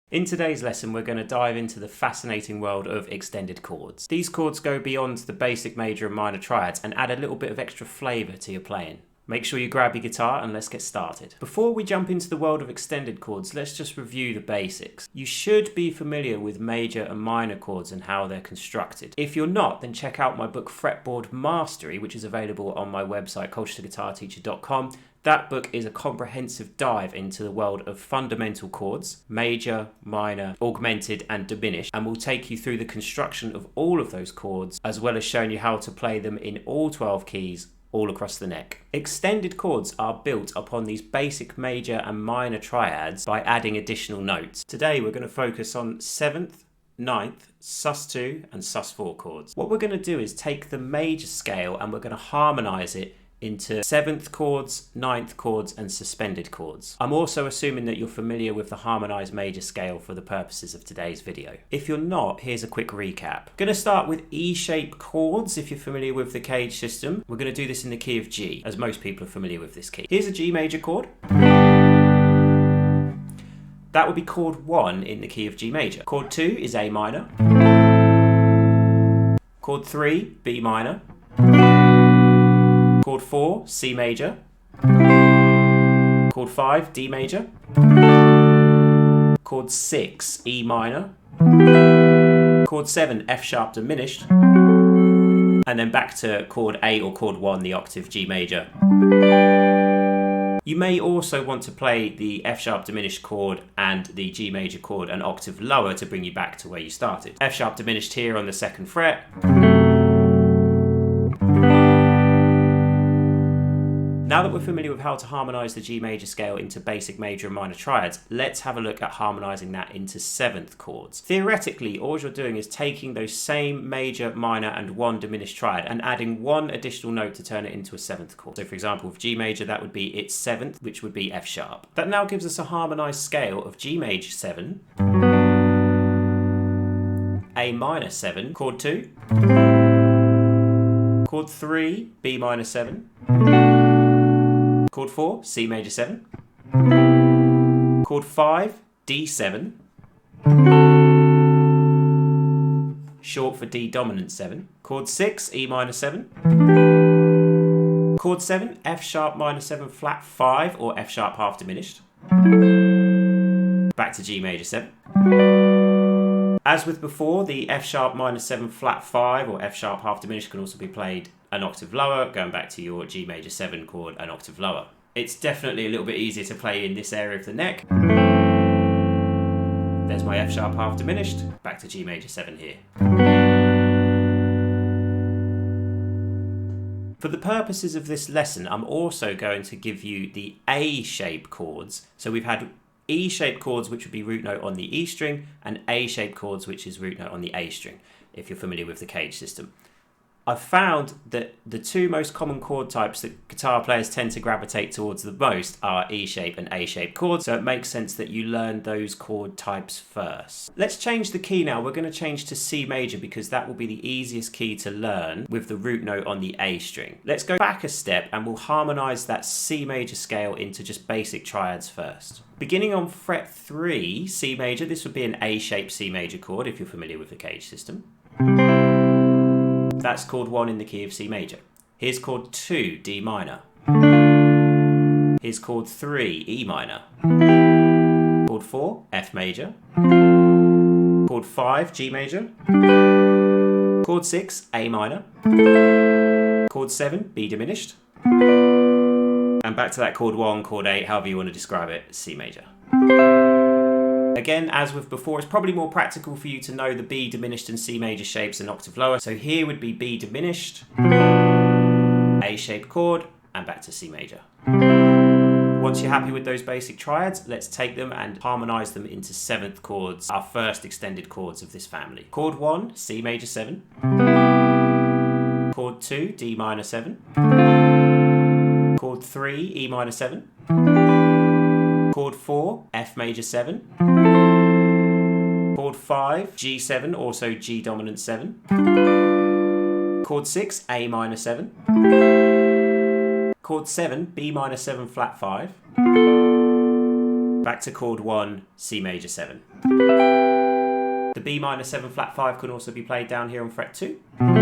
In today's lesson, we're going to dive into the fascinating world of extended chords. These chords go beyond the basic major and minor triads and add a little bit of extra flavour to your playing. Make sure you grab your guitar and let's get started. Before we jump into the world of extended chords, let's just review the basics. You should be familiar with major and minor chords and how they're constructed. If you're not, then check out my book Fretboard Mastery, which is available on my website culturetoguitarteacher.com. That book is a comprehensive dive into the world of fundamental chords, major, minor, augmented and diminished, and will take you through the construction of all of those chords, as well as showing you how to play them in all 12 keys all across the neck. Extended chords are built upon these basic major and minor triads by adding additional notes. Today we're going to focus on 7th, 9th, Sus2 and Sus4 chords. What we're going to do is take the major scale and we're going to harmonise it into 7th chords, 9th chords and suspended chords. I'm also assuming that you're familiar with the harmonised major scale for the purposes of today's video. If you're not, here's a quick recap. I'm going to start with E-shape chords if you're familiar with the Cage system. We're going to do this in the key of G, as most people are familiar with this key. Here's a G major chord. That would be chord 1 in the key of G major. Chord 2 is A minor. Chord 3, B minor. Chord 4, C major. Chord 5, D major. Chord 6, E minor. Chord 7, F sharp diminished. And then back to chord 8 or chord 1, the octave G major. You may also want to play the F sharp diminished chord and the G major chord an octave lower to bring you back to where you started. F sharp diminished here on the 2nd fret. Now that we're familiar with how to harmonise the G major scale into basic major and minor triads, let's have a look at harmonising that into 7th chords. Theoretically, all you're doing is taking those same major, minor and 1 diminished triad and adding 1 additional note to turn it into a 7th chord. So for example, with G major, that would be its 7th, which would be F sharp. That now gives us a harmonised scale of G major 7, A minor 7, chord 2, chord 3, B minor 7, chord 4, C major 7, chord 5, D7, short for D dominant 7, chord 6, E minor 7, chord 7, F sharp minor 7 flat 5 or F sharp half diminished, back to G major 7. As with before, the F sharp minor 7 flat 5 or F sharp half diminished can also be played an octave lower, going back to your G major 7 chord an octave lower. It's definitely a little bit easier to play in this area of the neck. There's my F sharp half diminished, back to G major 7 here. For the purposes of this lesson, I'm also going to give you the A-shape chords. So we've had E-shaped chords, which would be root note on the E string, and A-shaped chords, which is root note on the A string, if you're familiar with the Cage system. I've found that the 2 most common chord types that guitar players tend to gravitate towards the most are E-shape and A-shaped chords, so it makes sense that you learn those chord types first. Let's change the key now. We're going to change to C major because that will be the easiest key to learn with the root note on the A string. Let's go back a step and we'll harmonise that C major scale into just basic triads first. Beginning on fret 3, C major, this would be an A-shaped C major chord if you're familiar with the Cage system. That's chord 1 in the key of C major. Here's chord 2, D minor. Here's chord 3, E minor. Chord 4, F major. Chord 5, G major. Chord 6, A minor. Chord 7, B diminished. And back to that chord 1, chord 8, however you want to describe it, C major. Again, as with before, it's probably more practical for you to know the B diminished and C major shapes an octave lower. So here would be B diminished, A-shaped chord, and back to C major. Once you're happy with those basic triads, let's take them and harmonise them into 7th chords, our first extended chords of this family. Chord 1, C major 7. Chord 2, D minor 7. Chord 3, E minor 7. Chord 4, F major 7. Chord 5, G7, also G dominant 7. Chord 6, A minor 7. Chord 7, B minor 7 flat 5. Back to chord 1, C major 7. The B minor 7 flat 5 can also be played down here on fret 2. And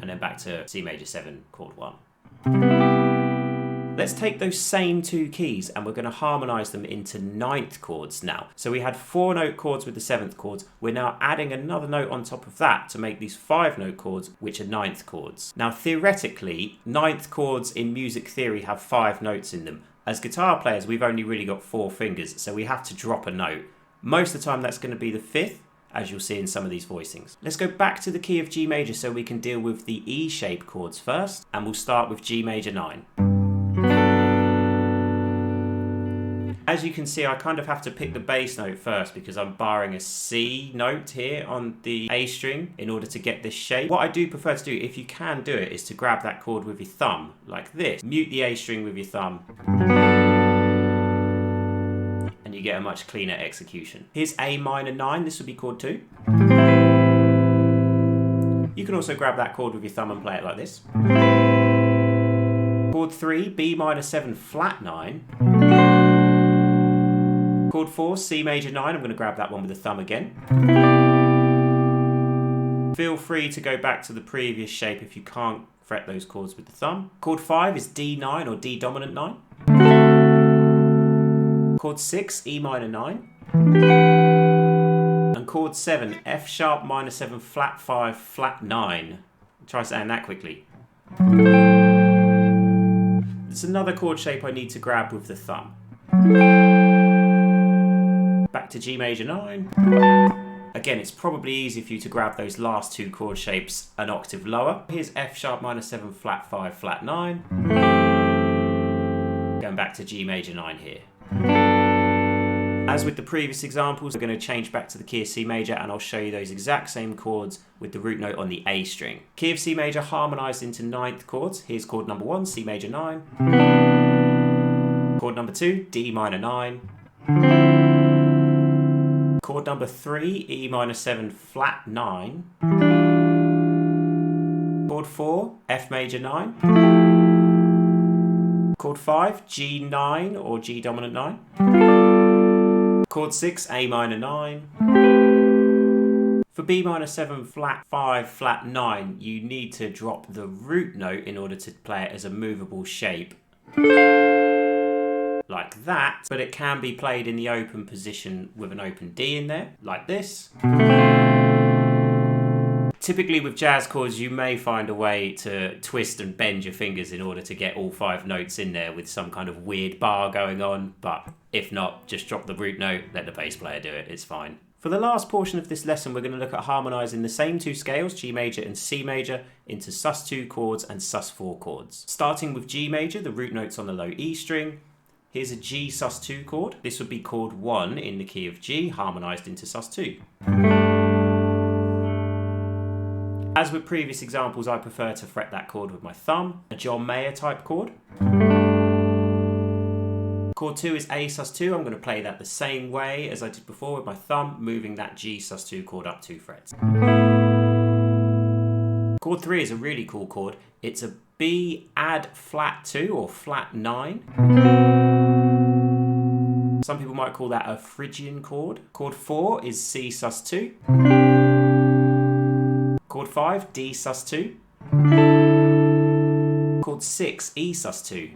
then back to C major 7, chord 1. Let's take those same two keys and we're going to harmonise them into ninth chords now. So we had 4-note chords with the 7th chords. We're now adding another note on top of that to make these 5-note chords, which are ninth chords. Now theoretically, ninth chords in music theory have 5 notes in them. As guitar players, we've only really got 4 fingers, so we have to drop a note. Most of the time that's going to be the 5th, as you'll see in some of these voicings. Let's go back to the key of G major so we can deal with the E shape chords first, and we'll start with G major 9. As you can see, I kind of have to pick the bass note first because I'm barring a C note here on the A string in order to get this shape. What I do prefer to do, if you can do it, is to grab that chord with your thumb, like this. Mute the A string with your thumb. And you get a much cleaner execution. Here's A minor 9, this would be chord 2. You can also grab that chord with your thumb and play it like this. Chord 3, B minor 7 flat 9. Chord 4, C major 9, I'm going to grab that one with the thumb again. Feel free to go back to the previous shape if you can't fret those chords with the thumb. Chord 5 is D9 or D dominant 9. Chord 6, E minor 9. And chord 7, F sharp minor 7 flat 5 flat 9. Try saying that quickly. There's another chord shape I need to grab with the thumb. Back to G major 9. Again, it's probably easy for you to grab those last 2 chord shapes an octave lower. Here's F sharp minor 7 flat 5 flat 9. Going back to G major 9 here. As with the previous examples, we're going to change back to the key of C major and I'll show you those exact same chords with the root note on the A string. Key of C major harmonised into ninth chords. Here's chord number 1, C major 9. Chord number 2, D minor 9. Chord number 3, E minor 7 flat 9. Chord 4, F major 9. Chord 5, G9 or G dominant 9. Chord 6, A minor 9. For B minor 7 flat 5 flat 9, you need to drop the root note in order to play it as a movable shape. Like that, but it can be played in the open position with an open D in there, like this. Typically with jazz chords, you may find a way to twist and bend your fingers in order to get all 5 notes in there with some kind of weird bar going on, but if not, just drop the root note, let the bass player do it, it's fine. For the last portion of this lesson, we're going to look at harmonising the same 2 scales, G major and C major, into Sus2 chords and Sus4 chords. Starting with G major, the root note's on the low E string. Here's a G Sus2 chord. This would be chord 1 in the key of G, harmonised into Sus2. As with previous examples, I prefer to fret that chord with my thumb. A John Mayer type chord. Chord 2 is A Sus2. I'm going to play that the same way as I did before with my thumb, moving that G Sus2 chord up 2 frets. Chord 3 is a really cool chord. It's a B add flat 2 or flat 9. Some people might call that a Phrygian chord. Chord 4 is C Sus2. Chord 5, D Sus2. Chord 6, E Sus2.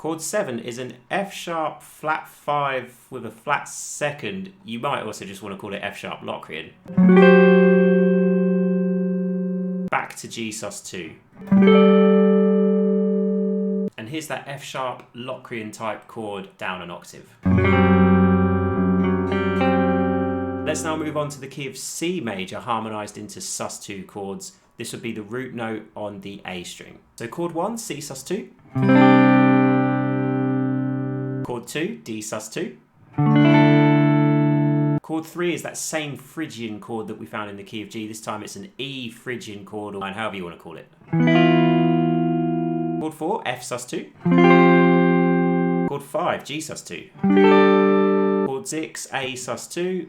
Chord 7 is an F sharp flat 5 with a flat 2nd. You might also just want to call it F sharp Locrian. Back to G Sus2. And here's that F sharp Locrian type chord down an octave. Let's now move on to the key of C major, harmonised into Sus2 chords. This would be the root note on the A string. So chord 1, C Sus2. Chord 2, D Sus2. Chord 3 is that same Phrygian chord that we found in the key of G. This time it's an E Phrygian chord, or however you want to call it. Chord 4, F Sus2. Chord 5, G Sus2. Chord 6, A Sus2.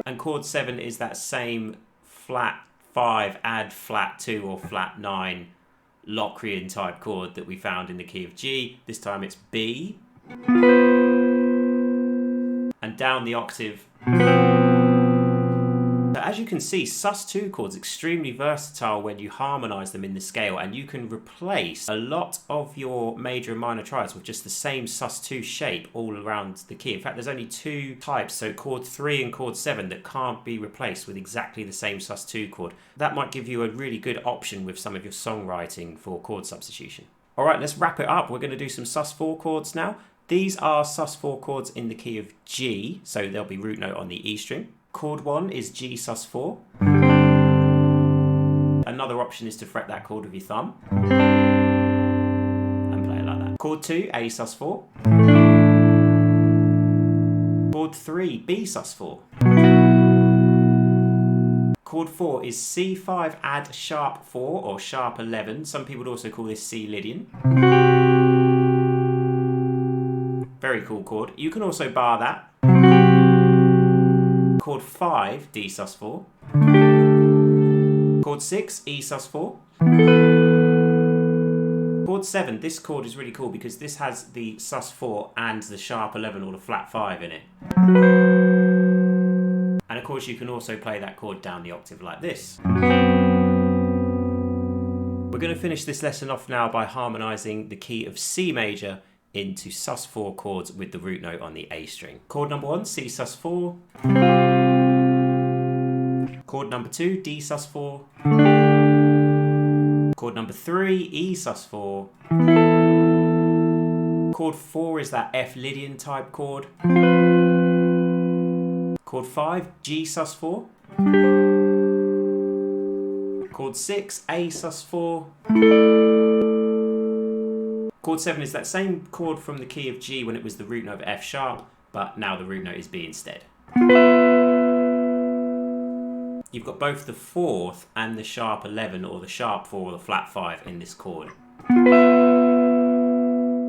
And chord 7 is that same flat 5 add flat 2 or flat 9 Locrian type chord that we found in the key of G. This time it's B. And down the octave. So as you can see, Sus2 chords extremely versatile when you harmonise them in the scale, and you can replace a lot of your major and minor triads with just the same Sus2 shape all around the key. In fact, there's only two types, so chord 3 and chord 7, that can't be replaced with exactly the same Sus2 chord. That might give you a really good option with some of your songwriting for chord substitution. All right, let's wrap it up. We're going to do some Sus4 chords now. These are Sus4 chords in the key of G, so they'll be root note on the E string. Chord 1 is G Sus4. Another option is to fret that chord with your thumb and play it like that. Chord 2, A Sus4. Chord 3, B Sus4. Chord 4 is C5 add sharp 4 or sharp 11. Some people would also call this C Lydian. Very cool chord. You can also bar that. Chord 5, D Sus4. Chord 6, E Sus4. Chord 7, this chord is really cool because this has the Sus4 and the sharp 11 or the flat 5 in it. And of course you can also play that chord down the octave like this. We're going to finish this lesson off now by harmonising the key of C major into Sus4 chords with the root note on the A string. Chord number 1, C Sus4. Chord number 2, D Sus4. Chord number 3, E Sus4. Chord 4 is that F Lydian type chord. Chord 5, G Sus4. Chord 6, A Sus4. Chord 7 is that same chord from the key of G when it was the root note of F sharp, but now the root note is B instead. You've got both the 4th and the sharp 11 or the sharp 4 or the flat 5 in this chord.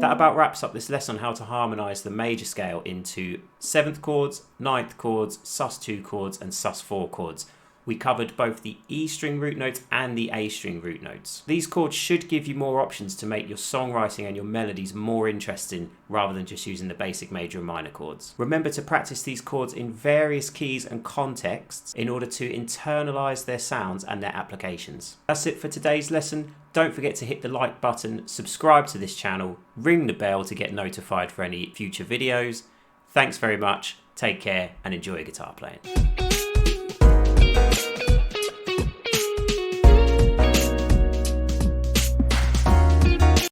That about wraps up this lesson on how to harmonise the major scale into 7th chords, 9th chords, Sus2 chords and Sus4 chords. We covered both the E string root notes and the A string root notes. These chords should give you more options to make your songwriting and your melodies more interesting rather than just using the basic major and minor chords. Remember to practice these chords in various keys and contexts in order to internalise their sounds and their applications. That's it for today's lesson. Don't forget to hit the like button, subscribe to this channel, ring the bell to get notified for any future videos. Thanks very much, take care and enjoy guitar playing.